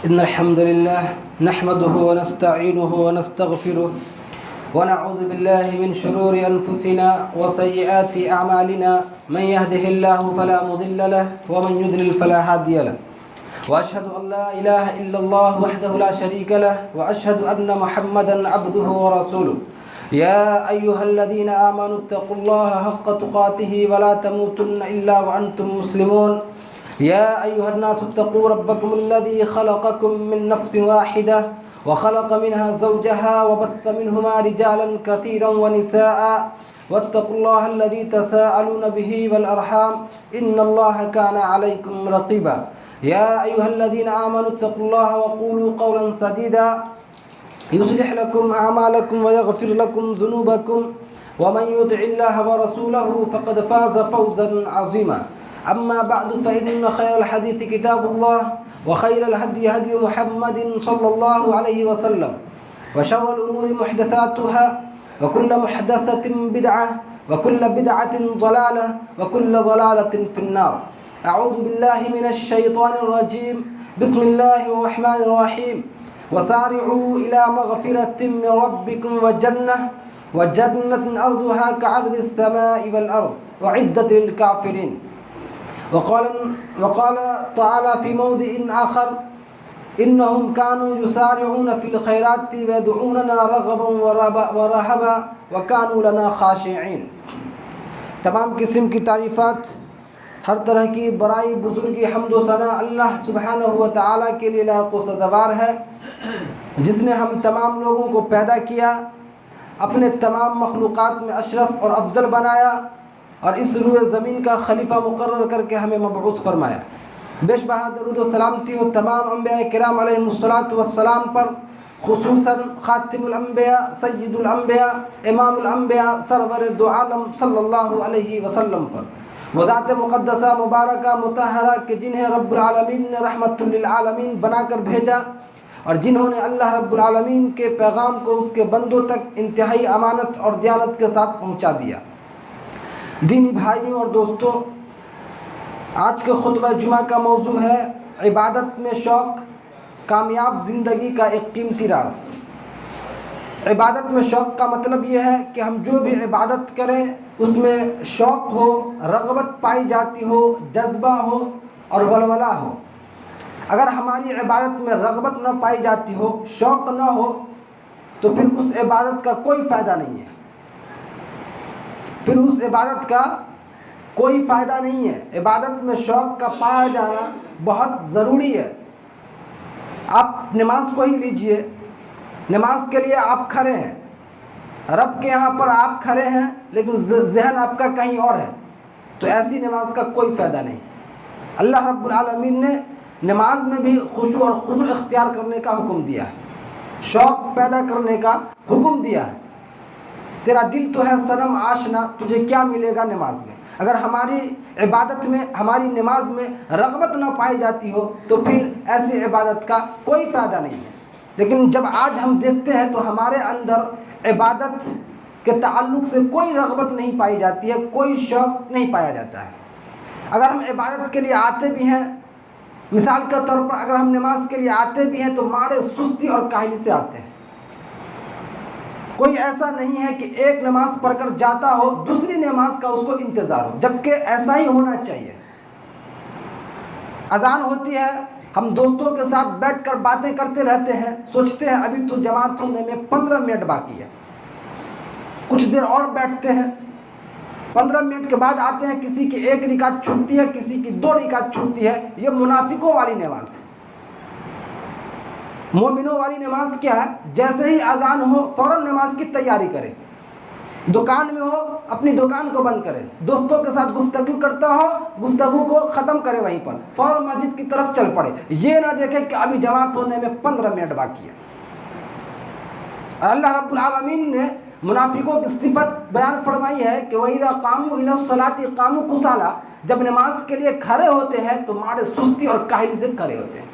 इन्नल हम्दुलिल्लाह नहमदुहु व नस्तईनुहु व नस्तगफिरुह व नऊज़ु बिल्लाहि मिन शुरूरि अनफुसिना व सय्यिआति अअमालिना मन यहदिहिल्लाहु फला मुदिल्ल लहु व मन युद्लिल फला हादिय लहु व अशहदु अन ला इलाहा इल्लल्लाह वहदहु ला शरीक लहु व अशहदु अन्न मुहम्मदन अब्दुहु व रसूलुहु या अय्युहल्लज़ीना आमनुत्तक़ुल्लाह हक़्क़ तुक़ातिहि व ला तमूतुन्न इल्ला व अंतुम मुस्लिमून या अय्युहन्नासुत्तक़ू रब्बकुमुल्लज़ी ख़लक़कुम मिन नफ़्सिन वाहिदह व ख़लक़ मिनहा ज़ौजहा व बस्स मिनहुमा रिजालन कसीरन व निसाअ वत्तक़ुल्लाहल्लज़ी तसाअलून बिही वल अरहाम इन्नल्लाहा काना अलैकुम रक़ीबा या अय्युहल्लज़ीना आमनुत्तक़ुल्लाह व क़ूलू क़ौलन सदीदा युस्लिह लकुम अअमालकुम व यग़फिर लकुम ज़ुनूबकुम व मन युतिइल्लाह व रसूलहु फ़क़द फ़ाज़ फ़ौज़न अज़ीमा अम्मा बअदु फ़इन्न ख़ैरल हदीस किताबुल्लाह व ख़ैरल हदी हदी मुहम्मदिन सल्लल्लाहु अलैहि वसल्लम व शर्रल उमूरि मुहदसातुहा व कुल्लु मुहदसतिन बिदअह व कुल्लु बिदअतिन ज़लालह व कुल्लु ज़लालतिन फ़िन्नार अऊज़ु बिल्लाहि मिनश शैतानिर रजीम बिस्मिल्लाहिर रहमानिर रहीम वसारि'ू इला मग़फ़िरतिन मिन रब्बिकुम व जन्नतिन अर्दुहा कअर्दिस समाई वल अर्द उ'इद्दत लिल काफ़िरीन वक़ाल तआला फ़ी मौदिइन आख़र इन्नहुम कानू युसारिऊन फ़िल ख़ैराति व यदऊनना रग़बन व रहबा व कानू लना ख़ाशिईन। तमाम किस्म की तारीफ़ात, हर तरह की बड़ाई, बुज़ुर्गी, हम्द व सना अल्लाह सुब्हानहु व तआला के लिए लायक़ व सज़ावार है, जिसने हम तमाम लोगों को पैदा किया, अपने तमाम मखलूक़ात में अशरफ और अफजल बनाया और इस रूए ज़मीन का खलीफा मुकर्रर करके हमें मबऊस फरमाया। बेशबहा दरूद व सलामती हो तमाम अंबिया किराम अलैहिमुस्सलातु वस्सलाम पर, खुसूसन ख़ातिमुल अंबिया, सय्यिदुल अंबिया, इमामुल अंबिया, सरवर दो आलम सल्लल्लाहु अलैहि वसल्लम पर, वज़ात मुक़द्दसा मुबारका मुतहहरा के जिन्हें रब्बुल आलमीन ने रहमतुल लिल आलमीन बनाकर भेजा और जिन्होंने अल्लाह रब्बुल आलमीन के पैगाम को उसके बंदों तक इंतहाई अमानत और दयानत के साथ पहुँचा दिया। दीनी भाइयों और दोस्तों, आज के खुतबा जुमा का मौजू है इबादत में शौक़, कामयाब ज़िंदगी का एक कीमती राज। इबादत में शौक़ का मतलब यह है कि हम जो भी इबादत करें उसमें शौक़ हो, रग़बत पाई जाती हो, जज्बा हो और वलवला हो। अगर हमारी इबादत में रग़बत न पाई जाती हो, शौक़ न हो, तो फिर उस इबादत का कोई फ़ायदा नहीं है, फिर उस इबादत का कोई फ़ायदा नहीं है। इबादत में शौक़ का पाया जाना बहुत ज़रूरी है। आप नमाज को ही लीजिए, नमाज के लिए आप खड़े हैं, रब के यहाँ पर आप खड़े हैं, लेकिन ज़हन आपका कहीं और है, तो ऐसी नमाज का कोई फ़ायदा नहीं। अल्लाह रब्बुल आलमीन ने नमाज में भी खुशू और खुदू इख्तियार करने का हुक्म दिया है, शौक़ पैदा करने का हुक्म दिया है। तेरा दिल तो है सनम आशना, तुझे क्या मिलेगा नमाज में। अगर हमारी इबादत में, हमारी नमाज में रग़बत न पाई जाती हो, तो फिर ऐसी इबादत का कोई फ़ायदा नहीं है। लेकिन जब आज हम देखते हैं तो हमारे अंदर इबादत के ताल्लुक़ से कोई रग़बत नहीं पाई जाती है, कोई शौक़ नहीं पाया जाता है। अगर हम इबादत के लिए आते भी हैं, मिसाल के तौर पर अगर हम नमाज के लिए आते भी हैं तो मारे सुस्ती और काहली से आते हैं। कोई ऐसा नहीं है कि एक नमाज पढ़कर जाता हो, दूसरी नमाज का उसको इंतज़ार हो, जबकि ऐसा ही होना चाहिए। अजान होती है, हम दोस्तों के साथ बैठकर बातें करते रहते हैं, सोचते हैं अभी तो जमात होने में 15 मिनट बाकी है, कुछ देर और बैठते हैं, 15 मिनट के बाद आते हैं, किसी की 1 रिकात छूटती है, किसी की 2 रिकात छूटती है। ये मुनाफिकों वाली नमाज है। मोमिनों वाली नमाज क्या है? जैसे ही अजान हो फ़ौरन नमाज की तैयारी करें, दुकान में हो अपनी दुकान को बंद करें, दोस्तों के साथ गुफ्तगू करता हो, गुफ्तगू को ख़त्म करे, वहीं पर फ़ौरन मस्जिद की तरफ चल पड़े। ये ना देखें कि अभी जमात होने में 15 मिनट बाकी है। और अल्लाह रब्बुल आलमीन ने मुनाफिकों की सिफत बयान फरमाई है कि वइज़ा क़ामू इला सलाति क़ामू कुसाला, जब नमाज के लिए खड़े होते हैं तो मारे सुस्ती और काहली से खड़े होते हैं।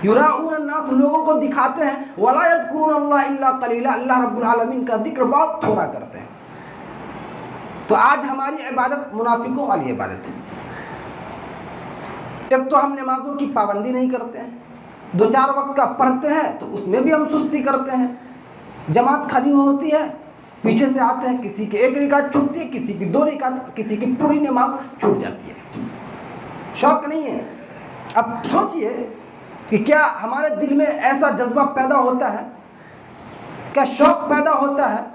युराऊन अन्नास, लोगों को दिखाते हैं, वला यज़कुरूनल्लाह इल्ला क़लीला, अल्लाह रब्बुल आलमीन का जिक्र बहुत थोड़ा करते हैं। तो आज हमारी इबादत मुनाफिकों वाली इबादत है। एक तो हम नमाज़ों की पाबंदी नहीं करते हैं, 2-4 वक्त का पढ़ते हैं तो उसमें भी हम सुस्ती करते हैं। जमात खड़ी होती है, पीछे से आते हैं, किसी की 1 रकात छूटती है, किसी की 2 रकात, किसी की पूरी नमाज छूट जाती है। शौक़ नहीं है। अब सोचिए कि क्या हमारे दिल में ऐसा जज्बा पैदा होता है, क्या शौक़ पैदा होता है?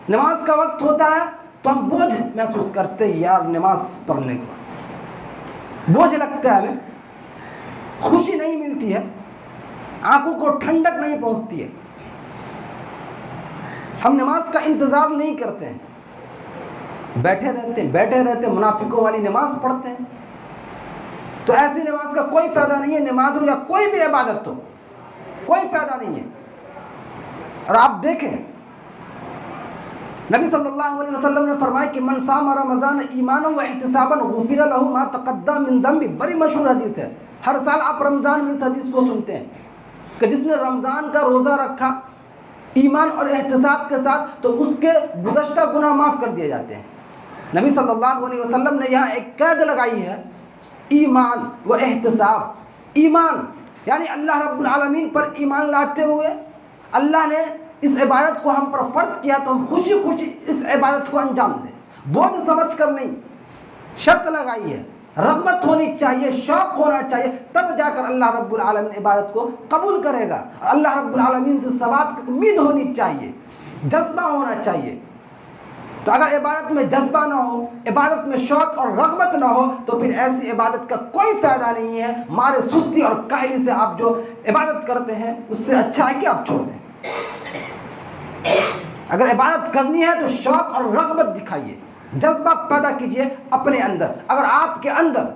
नमाज का वक्त होता है तो हम बोझ महसूस करते हैं, यार नमाज पढ़ने के बाद बोझ लगता है, हमें खुशी नहीं मिलती है, आंखों को ठंडक नहीं पहुंचती है, हम नमाज का इंतज़ार नहीं करते हैं, बैठे रहते हैं, मुनाफिकों वाली नमाज पढ़ते हैं। तो ऐसी नमाज का कोई फ़ायदा नहीं है। नमाज हो या कोई भी इबादत हो, कोई फ़ायदा नहीं है। और आप देखें, नबी सल्लल्लाहु अलैहि वसल्लम ने फरमाया कि मन साम रमज़ान ईमानन व इहतिसाबन गुफिर लहू मा तक़द्दम मिन ज़ंबी। बड़ी मशहूर हदीस है, हर साल आप रमज़ान में इस हदीस को सुनते हैं कि जिसने रमज़ान का रोज़ा रखा ईमान और एहतिसाब के साथ, तो उसके गुज़श्ता गुनाह माफ़ कर दिए जाते हैं। नबी सल्लल्लाहु अलैहि वसल्लम ने यहाँ एक कैद लगाई है, ईमान व एहतिसाब। ईमान यानी अल्लाह रब्बुल आलमीन पर ईमान लाते हुए अल्लाह ने इस इबादत को हम पर फ़र्ज़ किया तो हम खुशी खुशी इस इबादत को अंजाम दें, बोझ समझ कर नहीं। शर्त लगाई है, रग़बत होनी चाहिए, शौक़ होना चाहिए, तब जाकर अल्लाह रब्बुल आलमीन इबादत को कबूल करेगा। अल्लाह रब्बुल आलमीन से सवाब की उम्मीद होनी चाहिए, जज्बा होना चाहिए। तो अगर इबादत में जज्बा ना हो, इबादत में शौक़ और रग़बत ना हो, तो फिर ऐसी इबादत का कोई फ़ायदा नहीं है। मारे सुस्ती और काहली से आप जो इबादत करते हैं, उससे अच्छा है कि आप छोड़ दें। अगर इबादत करनी है तो शौक़ और रग़बत दिखाइए, जज्बा पैदा कीजिए अपने अंदर। अगर आपके अंदर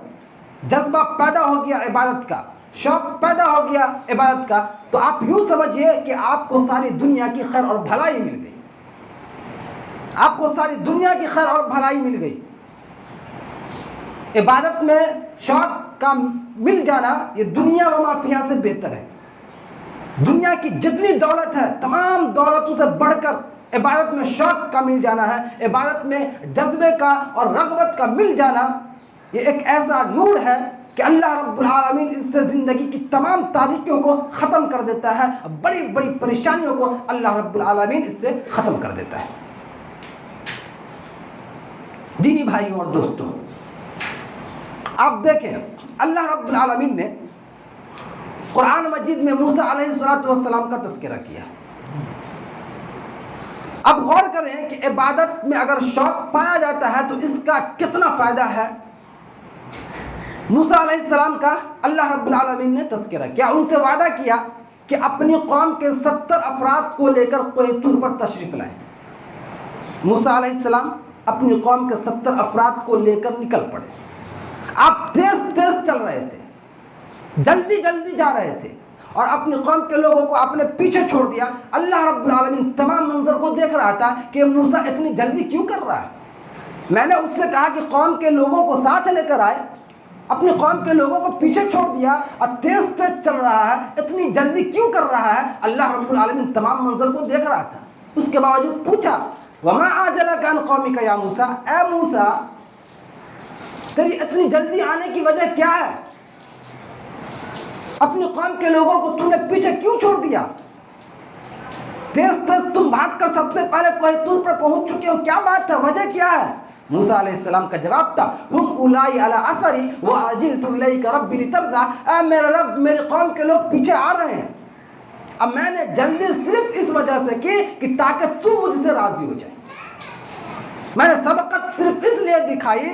जज्बा पैदा हो गया इबादत का, शौक़ पैदा हो गया इबादत का, तो आप यूँ समझिए कि आपको सारी दुनिया की खैर और भलाई मिल गई। आपको सारी दुनिया की खैर और भलाई मिल गई। इबादत में शौक़ का मिल जाना ये दुनिया व माफिया से बेहतर है। दुनिया की जितनी दौलत है, तमाम दौलतों से बढ़कर इबादत में शौक़ का मिल जाना है, इबादत में जज्बे का और रग़बत का मिल जाना, ये एक ऐसा नूर है कि अल्लाह रब्बुल आलमीन इससे ज़िंदगी की तमाम तारीकियों को ख़त्म कर देता है, बड़ी बड़ी परेशानियों को अल्लाह रब्बुल आलमीन इससे ख़त्म कर देता है। दीनी भाइयों और दोस्तों, आप देखें अल्लाह रब्बुल आलमीन ने कुरान मजीद में मूसा अलैहिस्सलातु वस्सलाम का तज़किरा किया। अब गौर करें कि इबादत में अगर शौक़ पाया जाता है तो इसका कितना फ़ायदा है। मूसा अलैहिस्सलाम का अल्लाह रब्बुल आलमीन ने तज़किरा किया, उनसे वादा किया कि अपनी कौम के 70 अफराद को लेकर कोई तूर पर तशरीफ़ लाएं। मूसा अलैहिस्सलाम अपनी कौम के 70 अफराद को लेकर निकल पड़े। आप तेज़ तेज़ चल रहे थे, जल्दी जल्दी जा रहे थे और अपनी कौम के लोगों को आपने पीछे छोड़ दिया। अल्लाह रब्बुल आलमीन तमाम मंजर को देख रहा था कि मूसा इतनी जल्दी क्यों कर रहा है। मैंने उससे कहा कि कौम के लोगों को साथ लेकर आए, अपनी कौम के लोगों को पीछे छोड़ दिया और तेज़ तेज़ चल रहा है, इतनी जल्दी क्यों कर रहा है। अल्लाह रब्बुल आलमीन तमाम मंजर को देख रहा था। उसके बावजूद पूछा, वमा आजलका अन कौमिका या मूसा, ए मूसा तेरी इतनी जल्दी आने की वजह क्या है। अपनी कौम के लोगों को तूने पीछे क्यों छोड़ दिया। तेज तेज तुम भागकर सबसे पहले कोहितूर पर पहुंच चुके हो, क्या बात है, वजह क्या है। मूसा अलैहिस्सलाम का जवाब था, हुम उलाई अला असरी व अजिलतु इलैका रब्बी लितरदा। ऐ मेरे रब, मेरे कौम के लोग पीछे आ रहे हैं। अब मैंने जल्दी सिर्फ इस वजह से की कि ताकि तू मुझसे राजी हो जाए। मैंने सबकत सिर्फ इसलिए दिखाई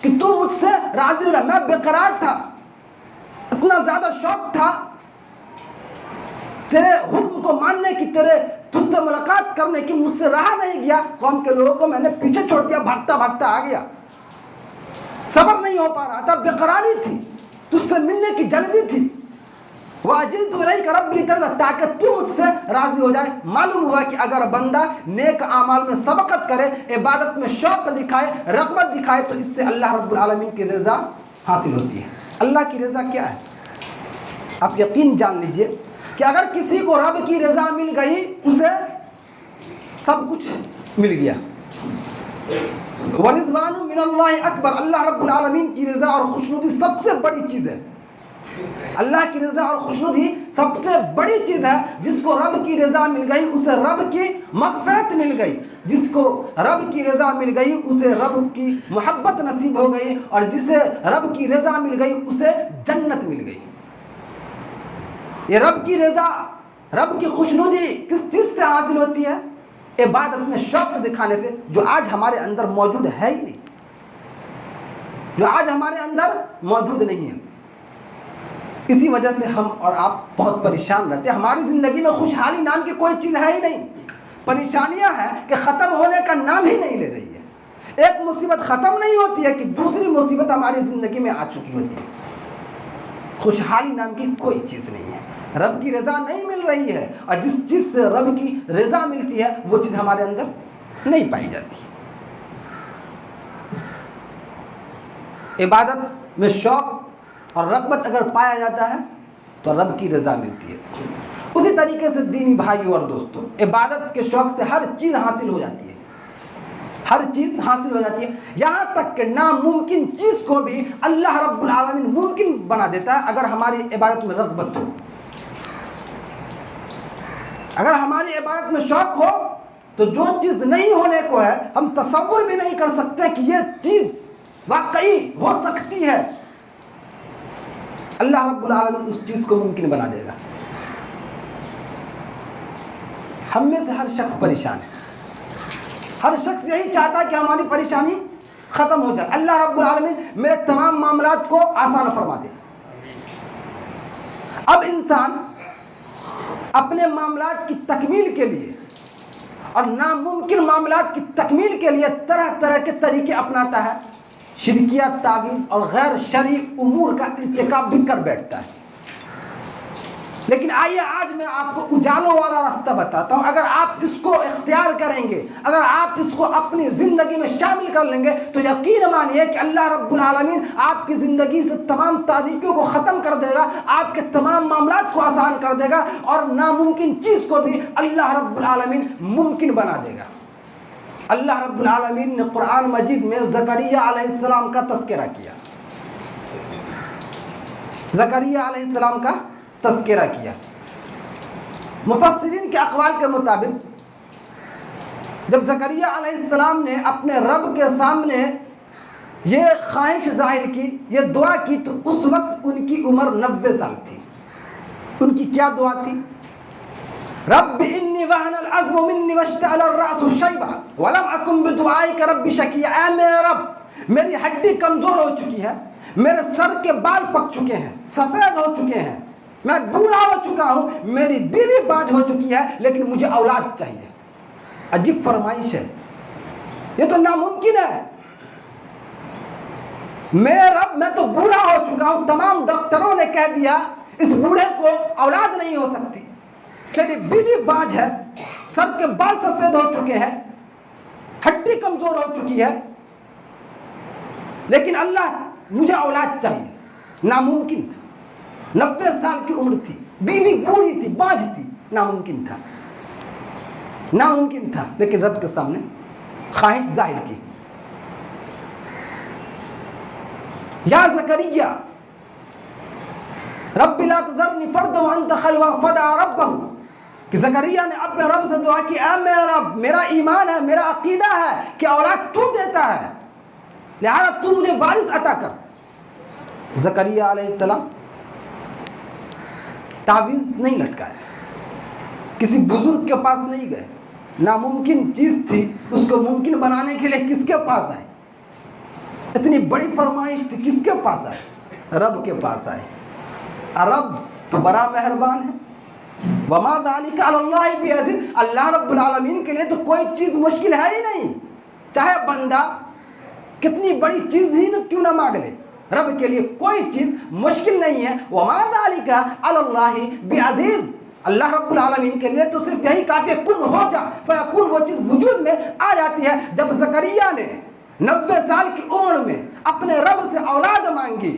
कि तू मुझसे राजी हो जाए। मैं बेकरार था, इतना ज़्यादा शौक था तेरे हुक्म को मानने की, तेरे तुझसे मुलाकात करने की, मुझसे रहा नहीं गया। कौम के लोगों को मैंने पीछे छोड़ दिया, भागता भागता आ गया। सब्र नहीं हो पा रहा था, बेकरारी थी, तुझसे मिलने की जल्दी थी। वाजिलतु इलैका रब्बी लितरदा, ताकि तू मुझसे राजी हो जाए। मालूम हुआ कि अगर बंदा नेक आमाल में सबकत करे, इबादत में शौक़ दिखाए, रग़बत दिखाए, तो इससे अल्लाह रब्बुल आलमीन की रज़ा हासिल होती है। अल्लाह की रज़ा क्या है, आप यकीन जान लीजिए कि अगर किसी को रब की रज़ा मिल गई, उसे सब कुछ मिल गया। वरिज़वानु मिनल्लाहि अकबर, अल्लाह रब्बुल आलमीन की रज़ा और खुशनुदी सबसे बड़ी चीज़ है। अल्लाह की रज़ा और खुशनुदी सबसे बड़ी चीज़ है। जिसको रब की रज़ा मिल गई उसे रब की मग़फ़िरत मिल गई, जिसको रब की रज़ा मिल गई उसे रब की मोहब्बत नसीब हो गई, और जिसे रब की रज़ा मिल गई उसे जन्नत मिल गई। ये रब की रज़ा, रब की खुशनुदी किस चीज़ से हासिल होती है? इबादत में शौक़ दिखाने से, जो आज हमारे अंदर मौजूद है ही नहीं, जो आज हमारे अंदर मौजूद नहीं है। इसी वजह से हम और आप बहुत परेशान रहते हैं। हमारी ज़िंदगी में खुशहाली नाम की कोई चीज़ है ही नहीं। परेशानियां हैं कि ख़त्म होने का नाम ही नहीं ले रही है। एक मुसीबत ख़त्म नहीं होती है कि दूसरी मुसीबत हमारी ज़िंदगी में आ चुकी होती है। खुशहाली नाम की कोई चीज़ नहीं है। रब की रज़ा नहीं मिल रही है, और जिस चीज़ से रब की रज़ा मिलती है वो चीज़ हमारे अंदर नहीं पाई जाती। इबादत में शौक़ और रग़बत अगर पाया जाता है तो रब की रज़ा मिलती है। उसी तरीके से दीनी भाइयों और दोस्तों, इबादत के शौक़ से हर चीज़ हासिल हो जाती है, हर चीज़ हासिल हो जाती है। यहाँ तक कि नामुमकिन चीज़ को भी अल्लाह रब्बुल आलमीन मुमकिन बना देता है अगर हमारी इबादत में रग़बत हो, अगर हमारी इबादत में शौक़ हो। तो जो चीज़ नहीं होने को है, हम तसव्वुर भी नहीं कर सकते कि ये चीज़ वाकई हो सकती है, अल्लाह रब्बुल आलमीन उस चीज़ को मुमकिन बना देगा। हम में से हर शख्स परेशान है, हर शख्स यही चाहता है कि हमारी परेशानी ख़त्म हो जाए। अल्लाह रब्बुल आलमीन मेरे तमाम मामलात को आसान फरमा दे। अब इंसान अपने मामलात की तकमील के लिए और नामुमकिन मामलात की तकमील के लिए तरह तरह के तरीके अपनाता है, शिरकिया, तावीज़ और गैर शरई उमूर का इर्तिकाब भी कर बैठता है। लेकिन आइए आज मैं आपको उजालों वाला रास्ता बताता हूँ। अगर आप इसको इख्तियार करेंगे, अगर आप इसको अपनी ज़िंदगी में शामिल कर लेंगे, तो यकीन मानिए कि अल्लाह रब्बुल आलमीन आपकी ज़िंदगी से तमाम तारीकियों को ख़त्म कर देगा, आपके तमाम मामलात को आसान कर देगा, और नामुमकिन चीज़ को भी अल्लाह रब्बुल आलमीन मुमकिन बना देगा। अल्लाह रब्बुल आलमीन ने कुरान मजीद में ज़करिया अलैहिस्सलाम का तज़किरा किया, ज़करिया अलैहिस्सलाम का तज़किरा किया। मुफस्सिरीन के अक़वाल के मुताबिक जब ज़करिया अलैहिस्सलाम ने अपने रब के सामने ये ख्वाहिश ज़ाहिर की, ये दुआ की, तो उस वक्त उनकी उम्र 90 साल थी। उनकी क्या दुआ थी? रब्बि इन्नी वहनल अज़्मु मिन्नी वश्तअलर रअसु शैबा वलम अकुन बिदुआइका रब्बि शकिया। ऐ मेरे रब, मेरी हड्डी कमज़ोर हो चुकी है, मेरे सर के बाल पक चुके हैं, सफ़ेद हो चुके हैं, मैं बूढ़ा हो चुका हूँ, मेरी बीवी बाज हो चुकी है, लेकिन मुझे औलाद चाहिए। अजीब फरमाइश है, ये तो नामुमकिन है। मेरे रब, मैं तो बूढ़ा हो चुका हूँ, तमाम डॉक्टरों ने कह दिया इस बूढ़े को औलाद नहीं हो सकती, तेरी बीवी बाज है, सर के बाल सफ़ेद हो चुके हैं, हड्डी कमज़ोर हो चुकी है, लेकिन अल्लाह मुझे औलाद चाहिए। नामुमकिन था। 90 साल की उम्र थी, बीवी बूढ़ी थी, बाज थी, नामुमकिन था, नामुमकिन था। लेकिन रब के सामने ख्वाहिश जाहिर की। या ज़करिया रब्बी ला तज़रनी फ़र्दन व अंत खैरुल वारिसीन फदअ रब्बहू, कि ज़करिया ने अपने रब से दुआ की, ऐ मेरा रब, मेरा ईमान है, मेरा अकीदा है कि औलाद तू देता है, लिहाजा तू मुझे वारिस अता कर। ज़करिया अलैहिस्सलाम तावीज़ नहीं लटकाया, किसी बुजुर्ग के पास नहीं गए, नामुमकिन चीज़ थी, उसको मुमकिन बनाने के लिए किसके पास आए? इतनी बड़ी फरमाइश थी, किसके पास आए? रब के पास आए। रब तो बड़ा मेहरबान है। वमा ज़ालिका अलल्लाहि बिअज़ीज़, अल्लाह रब्बुल आलमीन के लिए तो कोई चीज़ मुश्किल है ही नहीं। चाहे बंदा कितनी बड़ी चीज़ ही क्यों ना मांग ले, रब के लिए कोई चीज़ मुश्किल नहीं है। वमा ज़ालिका अलल्लाहि बिअज़ीज़, अल्लाह रब्बुल आलमीन के लिए तो सिर्फ यही काफ़ी है, कुन हो जा फयकुन, वो चीज़ वजूद में आ जाती है। जब ज़करिया ने 90 साल की उम्र में अपने रब से औलाद मांगी,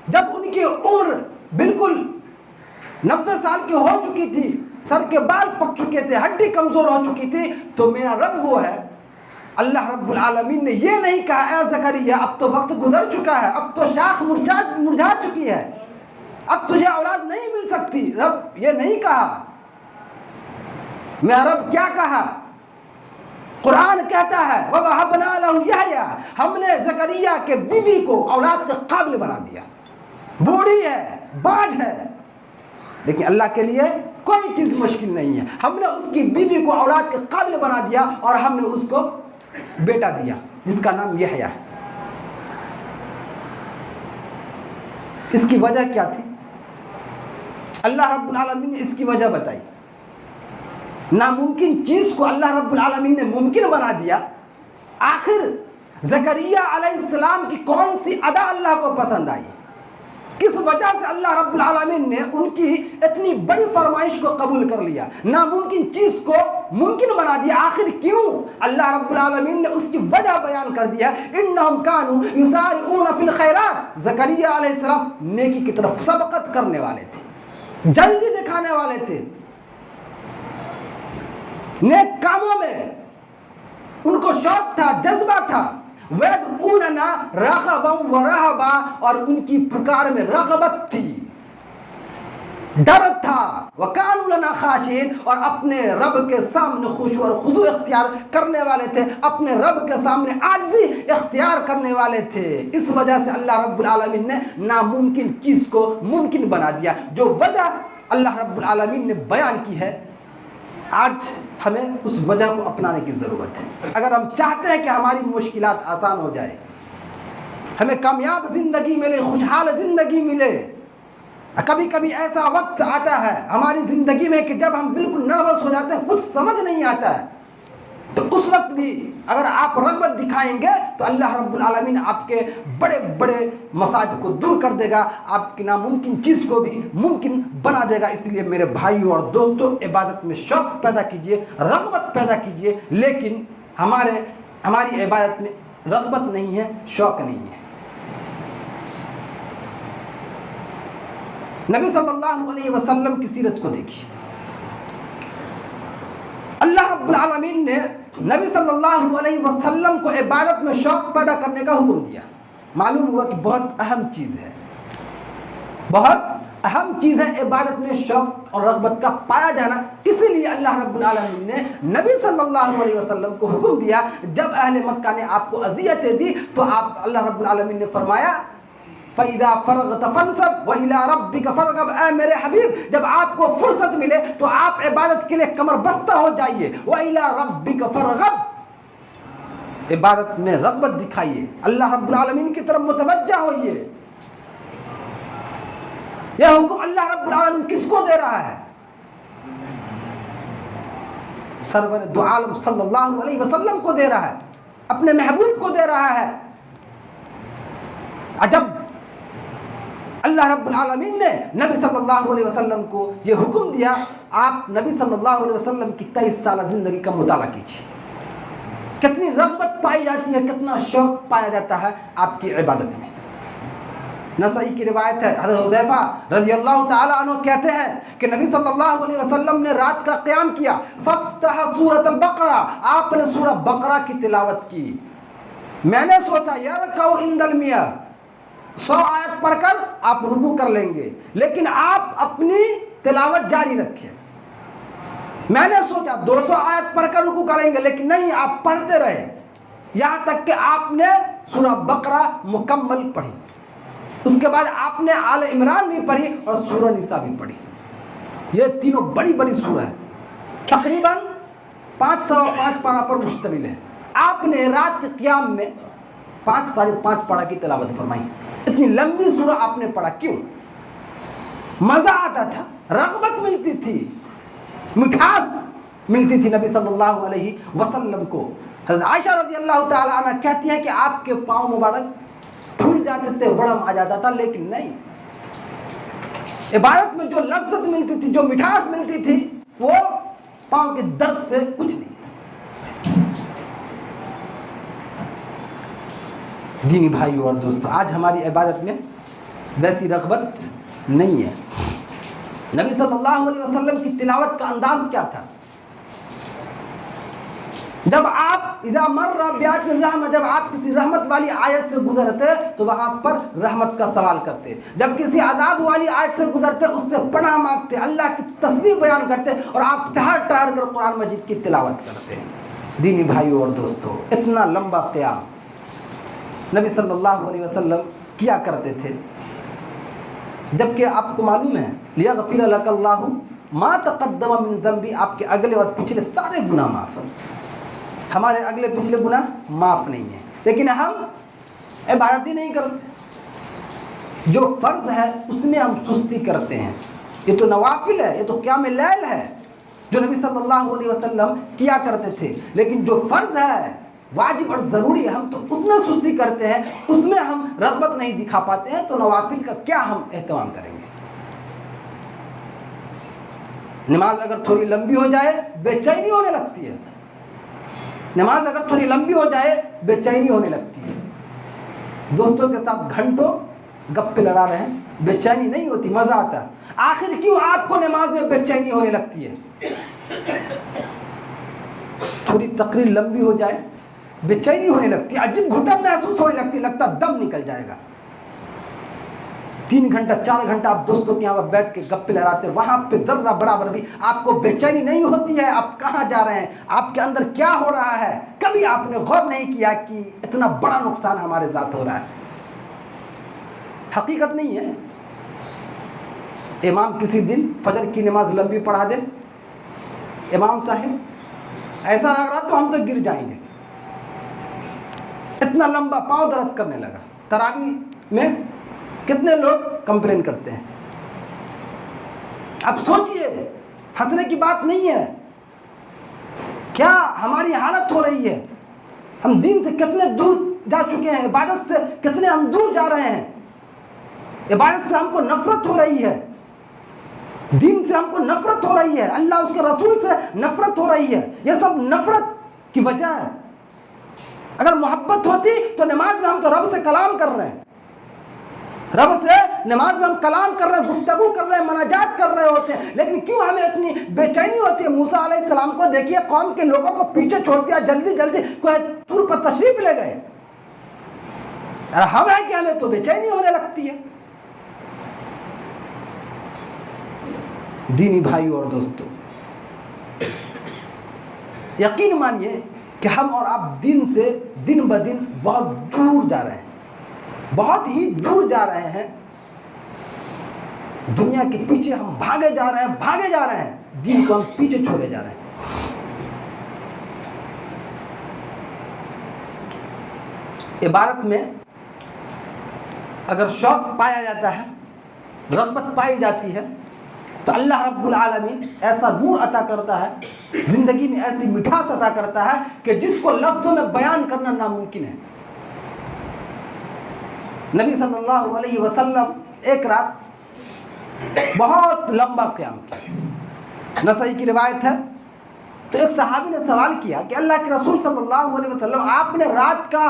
जब उनकी उम्र बिल्कुल 90 साल की हो चुकी थी, सर के बाल पक चुके थे, हड्डी कमज़ोर हो चुकी थी, तो मेरा रब वो है। अल्लाह रब्बुल आलमीन ने ये नहीं कहा, ऐ ज़करिया अब तो वक्त गुजर चुका है, अब तो शाख मुरझा चुकी है, अब तुझे औलाद नहीं मिल सकती। रब ये नहीं कहा, मेरा रब क्या कहा? कुरान कहता है ववहबना लहू यहया, हमने ज़करिया के बीवी को औलाद के काबिल बना दिया। बूढ़ी है, बाज है, लेकिन अल्लाह के लिए कोई चीज़ मुश्किल नहीं है। हमने उसकी बीवी को औलाद के काबिल बना दिया और हमने उसको बेटा दिया जिसका नाम यहया है। इसकी वजह क्या थी? अल्लाह रब्बुल आलमीन ने इसकी वजह बताई। नामुमकिन चीज़ को अल्लाह रब्बुल आलमीन ने मुमकिन बना दिया। आखिर ज़करिया अलैहिस्सलाम की कौन सी अदा अल्लाह को पसंद आई? किस वजह से अल्लाह रब्बुल आलमीन ने उनकी इतनी बड़ी फरमाइश को कबूल कर लिया, नामुमकिन चीज़ को मुमकिन बना दिया? आखिर क्यों? अल्लाह रब्बुल आलमीन ने उसकी वजह बयान कर दिया। इन्नहुम कानू युसारिऊन फिल खैरात, ज़करिया अलैहिस्सलाम नेकी की तरफ सबकत करने वाले थे, जल्दी दिखाने वाले थे, नेक कामों में उनको शौक था, जज्बा था। वयदऊनना रग़बन व रहबा, और उनकी पुकार में रग़बत थी, डर था। वकानू लना खाशिन, और अपने रब के सामने खुशू और खुजू इख्तियार करने वाले थे, अपने रब के सामने आजिज़ी इख्तियार करने वाले थे। इस वजह से अल्लाह रब्बुल आलमीन ने नामुमकिन चीज़ को मुमकिन बना दिया। जो वजह अल्लाह रब्बुल आलमीन ने बयान की है, आज हमें उस वजह को अपनाने की ज़रूरत है। अगर हम चाहते हैं कि हमारी मुश्किलात आसान हो जाए, हमें कामयाब ज़िंदगी मिले, खुशहाल ज़िंदगी मिले, कभी कभी ऐसा वक्त आता है हमारी ज़िंदगी में कि जब हम बिल्कुल नर्वस हो जाते हैं, कुछ समझ नहीं आता है, तो उस वक्त भी अगर आप रग़बत दिखाएंगे तो अल्लाह रब्बुल आलमीन आपके बड़े बड़े मसाइब को दूर कर देगा, आपकी नामुमकिन चीज़ को भी मुमकिन बना देगा। इसलिए मेरे भाइयों और दोस्तों, इबादत में शौक़ पैदा कीजिए, रग़बत पैदा कीजिए, लेकिन हमारी इबादत में रग़बत नहीं है, शौक़ नहीं है। नबी सल्लल्लाहु अलैहि वसल्लम की सीरत को देखिए। अल्लाह रब्बुल आलमीन ने नबी सल्लल्लाहु अलैहि वसल्लम को इबादत में शौक़ पैदा करने का हुक्म दिया। मालूम हुआ कि बहुत अहम चीज़ है, बहुत अहम चीज़ है इबादत में शौक़ और रग़बत का पाया जाना। इसीलिए अल्लाह रब्बुल आलमीन ने नबी सल्लल्लाहु अलैहि वसल्लम को हुक्म दिया। जब अहले मक्का ने आपको अज़ियतें दी तो अल्लाह रब्बुल आलमीन ने फरमाया फ़इज़ा फ़रग़त फ़ंसब व इला रब्बिक फ़रग़ब, ऐ मेरे हबीब, जब आपको फुर्सत मिले तो आप इबादत के लिए कमर बस्ता हो जाइए। व इला रब्बिक फ़रग़ब, इबादत में रग़बत दिखाइए, अल्लाह रब्बुल आलमीन की तरफ मुतवज्जा होइए। यह हुक्म अल्लाह रब्बुल आलमीन किसको दे रहा है? सरवर दो आलम सल्लल्लाहु अलैहि वसल्लम को दे रहा है, अपने महबूब को दे रहा है। अजब, अल्लाह रब्बुल आलमीन ने नबी सल्लल्लाहु अलैहि वसल्लम को ये हुक्म दिया। आप नबी सल्लल्लाहु अलैहि वसल्लम की 23 साल ज़िंदगी का मुताला कीजिए, कितनी रग़बत पाई जाती है, कितना शौक़ पाया जाता है आपकी इबादत में। नसाई की रिवायत है, हज़रत हुज़ैफ़ा रज़ियल्लाहु ताला अन्हु कहते हैं कि नबी सल्लल्लाहु अलैहि वसल्लम ने रात का क़याम किया, फ़फ्तह सूरतल बक़रा, आपने सूरह बक़रा की तिलावत की। मैंने सोचा यरकऊ इंदल मिया, 100 आयत पढ़कर आप रुकू कर लेंगे, लेकिन आप अपनी तिलावत जारी रखें। मैंने सोचा 200 आयत पढ़कर रुकू करेंगे, लेकिन नहीं, आप पढ़ते रहे यहाँ तक कि आपने सूरह बकरा मुकम्मल पढ़ी। उसके बाद आपने आल इमरान भी पढ़ी और सूरह निसा भी पढ़ी। ये तीनों बड़ी बड़ी सूरह है, तकरीबन 505 पारा पर मुश्तमिल है। आपने रात के क़याम में 5 साढ़े 5 पारा की तिलावत फरमाई। इतनी लंबी सूरह आपने पढ़ा, क्यों? मज़ा आता था, रग़बत मिलती थी, मिठास मिलती थी नबी सल्लल्लाहु अलैहि वसल्लम को। हज़रत आयशा रज़ियल्लाहु ताला अन्हा कहती हैं कि आपके पाँव मुबारक फूल जाते थे, वड़म आ जाता था, लेकिन नहीं, इबादत में जो लज्जत मिलती थी, जो मिठास मिलती थी, वो पाँव के दर्द से कुछ नहीं था। दीनी भाइयों और दोस्तों, आज हमारी इबादत में वैसी रग़बत नहीं है। नबी सल्लल्लाहु अलैहि वसल्लम की तिलावत का अंदाज़ क्या था? जब आप इज़ा मर्रा बिआयतिन रहमह, जब आप किसी रहमत वाली आयत से गुजरते तो वहाँ पर रहमत का सवाल करते, जब किसी अज़ाब वाली आयत से गुजरते उससे पनाह मांगते, अल्लाह की तस्बीह बयान करते और आप ठहर ठहर कर कुरान मजीद की तिलावत करते हैं। दीनी भाइयों और दोस्तों, इतना लंबा क़याम नबी सल्लल्लाहु अलैहि वसल्लम किया करते थे, जबकि आपको मालूम है लियग़फ़िर लकल्लाहु मा तक़द्दम मिन ज़ंबी, आपके अगले और पिछले सारे गुनाह माफ़। हमारे अगले पिछले गुनाह माफ़ नहीं है, लेकिन हम इबादत ही नहीं करते। जो फ़र्ज़ है उसमें हम सुस्ती करते हैं। ये तो नवाफिल है, ये तो क़याम लैल है जो नबी सल्लल्लाहु अलैहि वसल्लम किया करते थे, लेकिन जो फ़र्ज़ है वाजिब और ज़रूरी है हम तो उसमें सुस्ती करते हैं, उसमें हम रग़बत नहीं दिखा पाते हैं, तो नवाफिल का क्या हम एहतमाम करेंगे। नमाज अगर थोड़ी लंबी हो जाए बेचैनी होने लगती है, नमाज अगर थोड़ी लंबी हो जाए बेचैनी होने लगती है। दोस्तों के साथ घंटों गप्पे लड़ा रहे हैं, बेचैनी नहीं होती, मज़ा आता है। आखिर क्यों आपको नमाज में बेचैनी होने लगती है? थोड़ी तकरीर लंबी हो जाए बेचैनी होने लगती है, अजीब घुटन महसूस होने लगती है, लगता दम निकल जाएगा। 3 घंटा 4 घंटा आप दोस्तों के यहाँ पर बैठ के गप्पे लड़ाते, वहाँ पे ज़र्रा बराबर भी आपको बेचैनी नहीं होती है। आप कहाँ जा रहे हैं, आपके अंदर क्या हो रहा है, कभी आपने गौर नहीं किया कि इतना बड़ा नुकसान हमारे साथ हो रहा है। हकीकत नहीं है। इमाम किसी दिन फजर की नमाज लंबी पढ़ा दे, इमाम साहिब ऐसा लग रहा तो हम तो गिर जाएंगे, इतना लंबा पाँव दर्द करने लगा। तरावी में कितने लोग कंप्लेन करते हैं। अब सोचिए, हंसने की बात नहीं है, क्या हमारी हालत हो रही है। हम दीन से कितने दूर जा चुके हैं, इबादत से कितने हम दूर जा रहे हैं। इबादत से हमको नफरत हो रही है, दीन से हमको नफरत हो रही है, अल्लाह उसके रसूल से नफरत हो रही है। यह सब नफरत की वजह है। अगर मोहब्बत होती तो नमाज में हम तो रब से कलाम कर रहे हैं, रब से नमाज में हम कलाम कर रहे हैं, गुफ्तगू कर रहे हैं, मनाजात कर रहे होते हैं, लेकिन क्यों हमें इतनी बेचैनी होती है। मूसा अलैहिस्सलाम को देखिए, कौम के लोगों को पीछे छोड़ दिया, जल्दी जल्दी कोई तुर पर तशरीफ ले गए। और हम हैं कि हमें तो बेचैनी होने लगती है। दीनी भाइयों और दोस्तों, यकीन मानिए कि हम और आप दीन से दिन ब दिन बहुत दूर जा रहे हैं, बहुत ही दूर जा रहे हैं। दुनिया के पीछे हम भागे जा रहे हैं, भागे जा रहे हैं, दीन को हम पीछे छोड़े जा रहे हैं। इबादत में अगर शौक पाया जाता है, रग़बत पाई जाती है, तो अल्लाह रब्बुल आलमीन ऐसा नूर अता करता है, ज़िंदगी में ऐसी मिठास अता करता है कि जिसको लफ्ज़ों में बयान करना नामुमकिन है। नबी सल्लल्लाहु अलैहि वसल्लम एक रात बहुत लंबा क़याम किया, नसई की रिवायत है। तो एक सहाबी ने सवाल किया कि अल्लाह के रसूल सल्लल्लाहु अलैहि वसल्लम, आपने रात का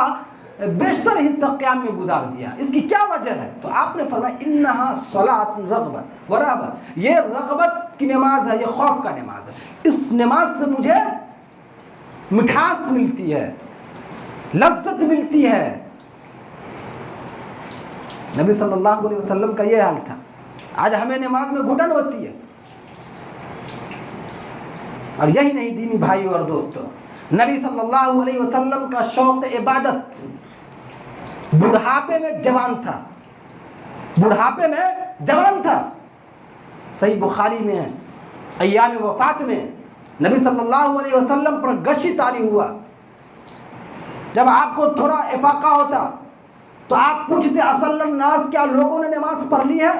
बेशतर हिस्सा क़याम में गुजार दिया, इसकी क्या वजह है? तो आपने फरमाया इन्नहा सलातुन रग़बा व रहबा, ये रग़बत की नमाज है, ये खौफ का नमाज है। इस नमाज से मुझे मिठास मिलती है, लज्जत मिलती है। नबी सल्लल्लाहु अलैहि वसल्लम का ये हाल था। आज हमें नमाज में घुटन होती है। और यही नहीं दीनी भाइयों और दोस्तों, नबी सल्लल्लाहु अलैहि वसल्लम का शौक़ इबादत बुढ़ापे में जवान था, बुढ़ापे में जवान था। सही बुखारी में है, अय्याम वफ़ात में नबी सल्लल्लाहु अलैहि वसल्लम पर गशी तारी हुआ। जब आपको थोड़ा इफाका होता तो आप पूछते असल्लन नास, क्या लोगों ने नमाज पढ़ ली है?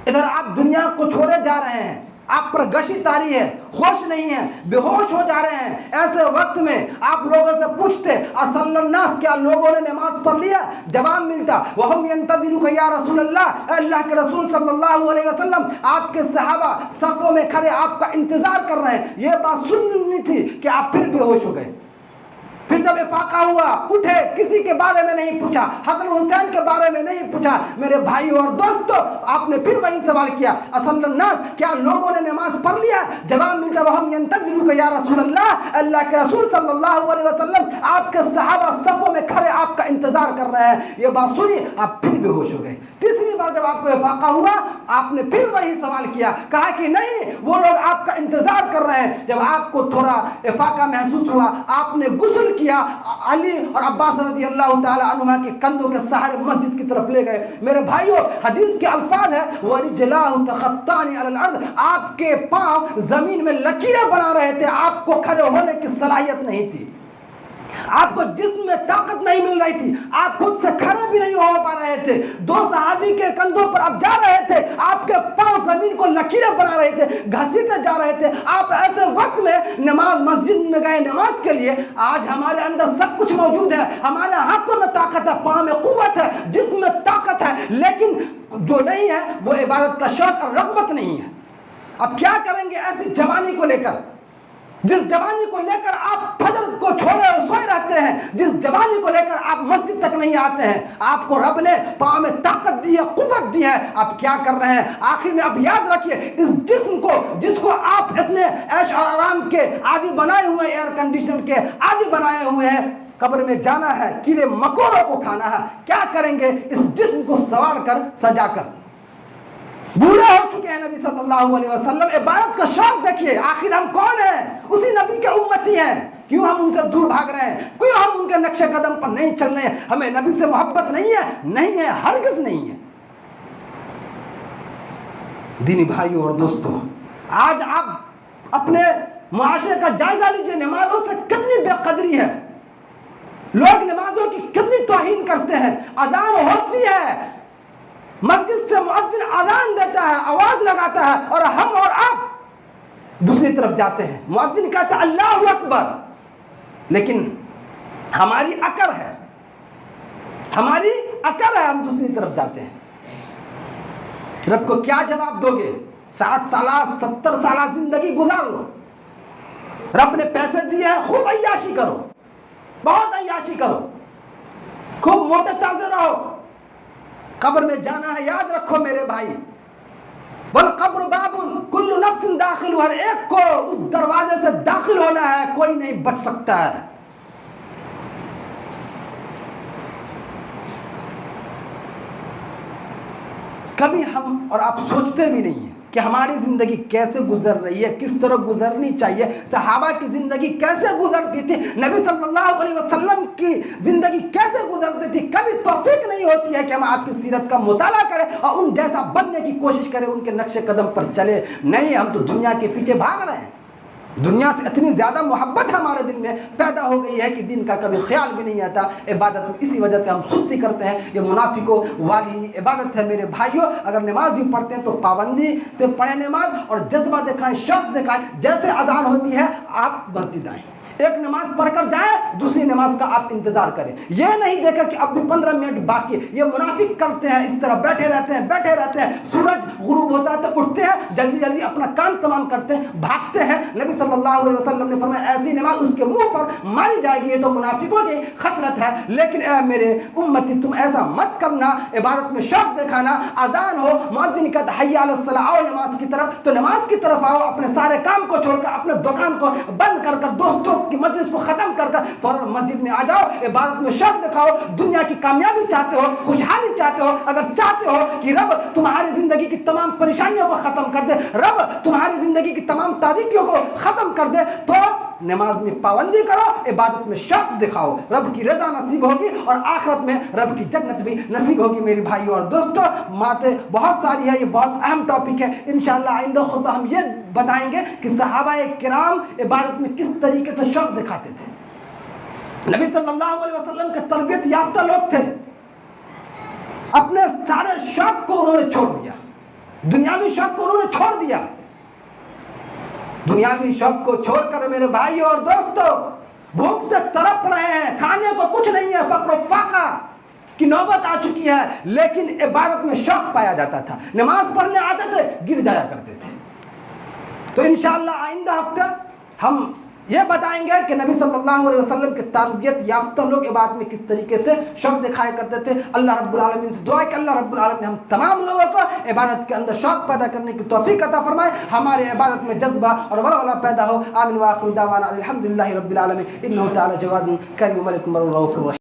इधर आप दुनिया को छोड़े जा रहे हैं, आप पर गशी तारी है, होश नहीं है, बेहोश हो जा रहे हैं। ऐसे वक्त में आप लोगों से पूछते असल्लन नास, क्या लोगों ने नमाज पढ़ लिया? जवाब मिलता वहम यंतज़िरुका या रसूल अल्लाह, अल्लाह के रसूल सल्लल्लाहु अलैहि वसल्लम, आपके सहाबा सफ़ों में खड़े आपका इंतज़ार कर रहे हैं। ये बात सुननी थी कि आप फिर बेहोश हो गए, फिर जब इफाका हुआ उठे, किसी के बारे में नहीं पूछा, हसन हुसैन के बारे में नहीं पूछा। मेरे भाइयों और दोस्तों, आपने फिर वही सवाल किया, असल्लन्नास, क्या लोगों ने नमाज पढ़ लिया? जवाब मिलता वहम यंतज़िरुका या रसूल अल्लाह, अल्लाह के रसूल सल्लल्लाहु अलैहि वसल्लम, आपके सहाबा सफ़ों में खड़े आपका इंतजार कर रहे हैं। ये बात सुनी, आप फिर बेहोश हो गए। तीसरी बार जब आपको इफाका हुआ, आपने फिर वही सवाल किया, कहा कि नहीं, वो लोग आपका इंतजार कर रहे हैं। जब आपको थोड़ा इफाका महसूस हुआ, आपने गुस्ल किया, अली और अब्बास रज़ी अल्लाह ताला अन्हुमा के कंधों के सहारे मस्जिद की तरफ ले गए। मेरे भाइयों, हदीस के अल्फाज है वरिजलाहु तखत्तानी अलल अर्द, आपके पांव जमीन में लकीरें बना रहे थे, आपको खड़े होने की सलाहियत नहीं थी, आपको जिस्म में ताकत नहीं मिल रही थी, आप खुद से खड़े भी नहीं हो पा रहे थे। दो सहाबी के कंधों पर आप जा रहे थे, आपके पांव जमीन को लकीरें बना रहे थे, घसीटे जा रहे थे। आप ऐसे वक्त में नमाज मस्जिद में गए नमाज के लिए। आज हमारे अंदर सब कुछ मौजूद है, हमारे हाथों में ताकत है, पांव में कुव्वत है, जिस्म में ताकत है, लेकिन जो नहीं है वो इबादत का शौक और रग़बत नहीं है। अब क्या करेंगे ऐसी जवानी को लेकर, जिस जवानी को लेकर आप फजर को छोड़े और सोए रहते हैं, जिस जवानी को लेकर आप मस्जिद तक नहीं आते हैं। आपको रब ने पाँव में ताकत दी है, कुव्वत दी है, आप क्या कर रहे हैं? आखिर में आप याद रखिए, इस जिस्म को, जिसको आप इतने ऐश और आराम के आदि बनाए हुए हैं, एयर कंडीशनर के आदि बनाए हुए हैं, कब्र में जाना है, कीड़े मकोड़ों को खाना है। क्या करेंगे? इस जिस्म को सवार कर, सजा कर। बूढ़े हो चुके हैं नबी सल्लल्लाहु अलैहि वसल्लम, इबादत का शौक देखिए। आखिर हम कौन हैं? उसी नबी के उम्मती हैं। क्यों हम उनसे दूर भाग रहे हैं? क्यों हम उनके नक्शे कदम पर नहीं चल रहे हैं? हमें नबी से मोहब्बत नहीं है? नहीं है, हरगिज़ नहीं है। दीनी भाइयों और दोस्तों, आज आप अपने मुआशरे का जायजा लीजिए। नमाजों से कितनी बेकदरी है, लोग नमाजों की कितनी तौहीन करते हैं। अजान होती है, मस्जिद से मुअज्जिन अजान देता है, आवाज लगाता है, और हम और आप दूसरी तरफ जाते हैं। मुअज्जिन कहता है अल्लाहु अकबर, लेकिन हमारी अकड़ है, हमारी अकड़ है, हम दूसरी तरफ जाते हैं। रब को क्या जवाब दोगे? 60 साल 70 साल जिंदगी गुजार लो, रब ने पैसे दिए हैं, खूब अय्याशी करो, बहुत अय्याशी करो, खूब मोटे ताजे रहो। कब्र में जाना है, याद रखो मेरे भाई, वल कब्र बाबुन कुल्लु नफ्सिन दाखिल, हर एक को उस दरवाजे से दाखिल होना है, कोई नहीं बच सकता है। कभी हम और आप सोचते भी नहीं है कि हमारी ज़िंदगी कैसे गुजर रही है, किस तरह गुजरनी चाहिए। सहाबा की ज़िंदगी कैसे गुजरती थी, नबी सल्लल्लाहु अलैहि वसल्लम की ज़िंदगी कैसे गुजरती थी। कभी तौफीक नहीं होती है कि हम आपकी सीरत का मुताला करें और उन जैसा बनने की कोशिश करें, उनके नक्शे कदम पर चले। नहीं, हम तो दुनिया के पीछे भाग रहे हैं। दुनिया से इतनी ज़्यादा मोहब्बत हमारे दिल में पैदा हो गई है कि दिन का कभी ख्याल भी नहीं आता इबादत में। इसी वजह से हम सुस्ती करते हैं। ये मुनाफिकों वाली इबादत है मेरे भाइयों। अगर नमाज भी पढ़ते हैं तो पाबंदी से पढ़ें नमाज, और जज्बा दिखाएं, शौक दिखाएं। जैसे अजान होती है आप मस्जिद आएँ, एक नमाज पढ़कर जाए, दूसरी नमाज का आप इंतजार करें। यह नहीं देखा कि अब भी 15 मिनट बाकी। ये मुनाफिक करते हैं, इस तरह बैठे रहते हैं। सूरज गुरूब होता है तो उठते हैं, जल्दी जल्दी अपना काम तमाम करते हैं, भागते हैं। नबी सल्लल्लाहु अलैहि वसल्लम ने फरमाया ऐसी नमाज उसके मुंह पर मारी जाएगी। ये तो मुनाफिकों की खसलत है। लेकिन ए मेरे उम्मती, तुम ऐसा मत करना। इबादत में शौक दिखाना, अजान हो, मुअज्जिन कहता है हय्या अलस सलाह, आओ नमाज की तरफ, तो नमाज की तरफ आओ। अपने सारे काम को छोड़कर, अपने दुकान को बंद कर, दोस्तों की मजलिस को खत्म कर फौरन मस्जिद में आ जाओ। इबादत में शौक दिखाओ। दुनिया की कामयाबी चाहते हो, खुशहाली चाहते हो, अगर चाहते हो कि रब तुम्हारी जिंदगी की तमाम परेशानियों को खत्म कर दे, रब तुम्हारी जिंदगी की तमाम तारीकियों को खत्म कर दे, तो नमाज में पाबंदी करो, इबादत में शौक दिखाओ। रब की रजा नसीब होगी और आखिरत में रब की जन्नत भी नसीब होगी। मेरी भाइयों और दोस्तों, बातें बहुत सारी है, ये बहुत अहम टॉपिक है। इंशाअल्लाह आइंदा खुतबा हम ये बताएंगे कि सहाबाए किराम इबादत में किस तरीके से शौक दिखाते थे। नबी सल्लल्लाहु अलैहि वसल्लम के तरबियत याफ्ता लोग थे। अपने सारे शौक को उन्होंने छोड़ दिया, दुनियावी शौक को उन्होंने छोड़ दिया। दुनियावी शौक को छोड़कर मेरे भाइयों और दोस्तों, भूख से तड़प रहे हैं, खाने को कुछ नहीं है, फक्र फाका की नौबत आ चुकी है, लेकिन इबादत में शौक पाया जाता था। नमाज पढ़ने आते थे, गिर जाया करते थे। तो इंशाअल्लाह आइंदा हफ्ते हम ये बताएंगे कि नबी सल्लल्लाहु अलैहि वसल्लम के तरबियत याफ्ता लोग इबादत में किस तरीके से शौक दिखाया करते थे। अल्लाह रब्बुल आलमीन से दुआ है कि अल्लाह रब्बुल आलमीन हम तमाम लोगों को इबादत के अंदर शौक पैदा करने की तौफीक अता फरमाए, हमारे इबादत में जज्बा और वलवला पैदा हो। आमीन व आखिरु दावाना अल्हम्दुलिल्लाहि रब्बिल आलमीन। इन्नहु तआला जवादुन करीमुन मलिकुम रऊफुर रहीम।